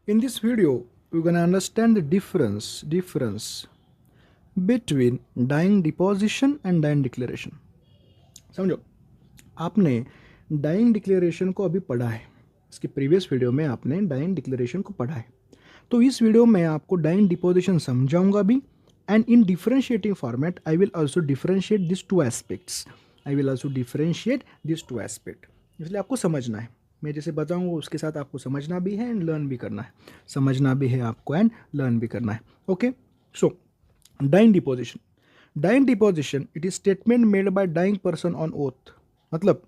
In this video, we're gonna understand the difference between dying deposition and dying declaration. समझो, आपने dying declaration को अभी पढ़ा है, इसके प्रीवियस वीडियो में आपने डाइंग डिक्लेरेशन को पढ़ा है। तो इस वीडियो में आपको डाइंग डिपोजिशन समझाऊंगा भी, and in differentiating format I will also differentiate this two aspects. इसलिए आपको समझना है, मैं जैसे बताऊंगा उसके साथ आपको समझना भी है एंड लर्न भी करना है, आपको एंड लर्न भी करना है। Okay, so dying deposition it is statement made by dying person on oath. मतलब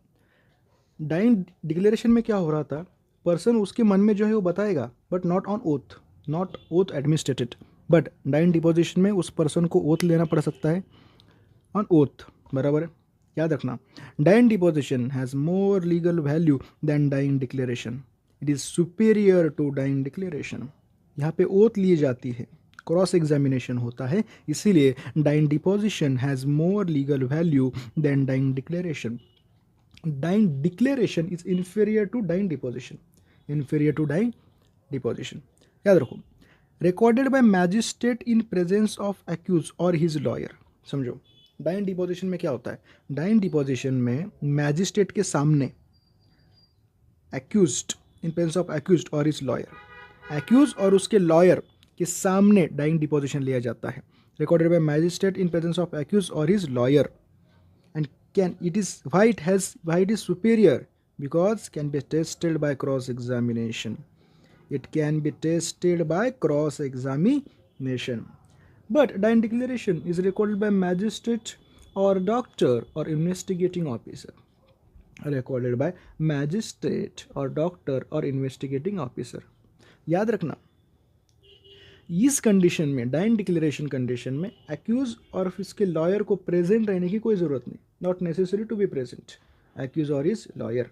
डाइंग डिक्लेरेशन में क्या हो रहा था, पर्सन उसके मन में जो है वो बताएगा, but not on oath, not oath administered. But dying deposition में उस पर्सन को ओथ लेना पड़ सकता है, ऑन ओथ, बराबर है। याद रखना, dying deposition has more legal value than dying declaration, it is superior to dying declaration. यहाँ पे ओथ ली जाती है, क्रॉस एग्जामिनेशन होता है, इसीलिए dying deposition has more legal value than dying declaration. Dying declaration is inferior to dying deposition, याद रखो। Recorded by magistrate in presence of accused और हिज लॉयर। समझो, डाइंग डिपोजिशन में क्या होता है, डाइंग डिपोजिशन में मैजिस्ट्रेट के सामने, accused in presence of accused और हिज लॉयर, एक्यूज और उसके लॉयर के सामने डाइंग डिपोजिशन लिया जाता है। Recorded by magistrate in presence of accused और his lawyer, and it is why it is superior, because can be tested by cross examination. It can be tested by cross examination. But dying declaration is recorded by magistrate or doctor or investigating officer. Recorded by magistrate or doctor or investigating officer. याद रखना, इस condition में, dying declaration condition में, accused और इसके lawyer को present रहने की कोई ज़रूरत नहीं, not necessary to be present, accused और his lawyer.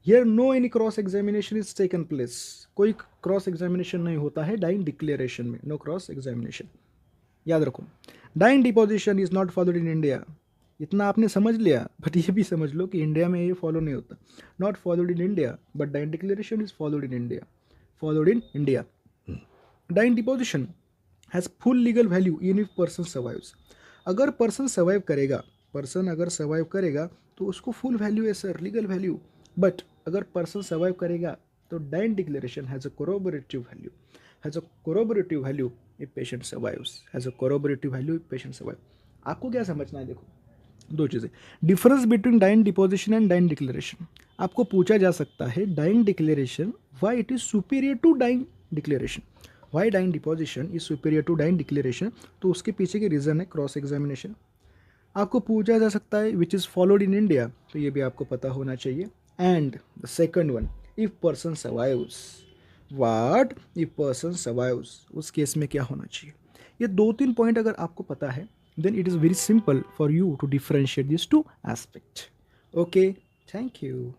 Here no any cross examination is taken place, कोई क्रॉस एग्जामिनेशन नहीं होता है डाइंग डिक्लेरेशन में, नो क्रॉस एग्जामिनेशन। याद रखो, dying deposition is not followed in India. इतना आपने समझ लिया, बट ये भी समझ लो कि इंडिया में ये फॉलो नहीं होता, not followed in India, but dying declaration is followed in India. Dying deposition has full legal value in if person survives. अगर पर्सन सर्वाइव करेगा तो उसको फुल वैल्यू है सर, लीगल वैल्यू। बट अगर पर्सन सर्वाइव करेगा तो dying declaration has a corroborative value if patient survive. आपको क्या समझना है, देखो दो चीज़ें, difference between dying deposition and dying declaration. आपको पूछा जा सकता है dying declaration why it is superior to dying declaration, why dying deposition is superior to dying declaration, तो उसके पीछे की रीज़न है क्रॉस एग्जामिनेशन। आपको पूछा जा सकता है which is followed in India, तो ये भी आपको पता होना चाहिए। And the second one, if person survives, उस केस में क्या होना चाहिए। ये दो तीन पॉइंट अगर आपको पता है, then it is very simple for you to differentiate these two aspects. Okay, thank you.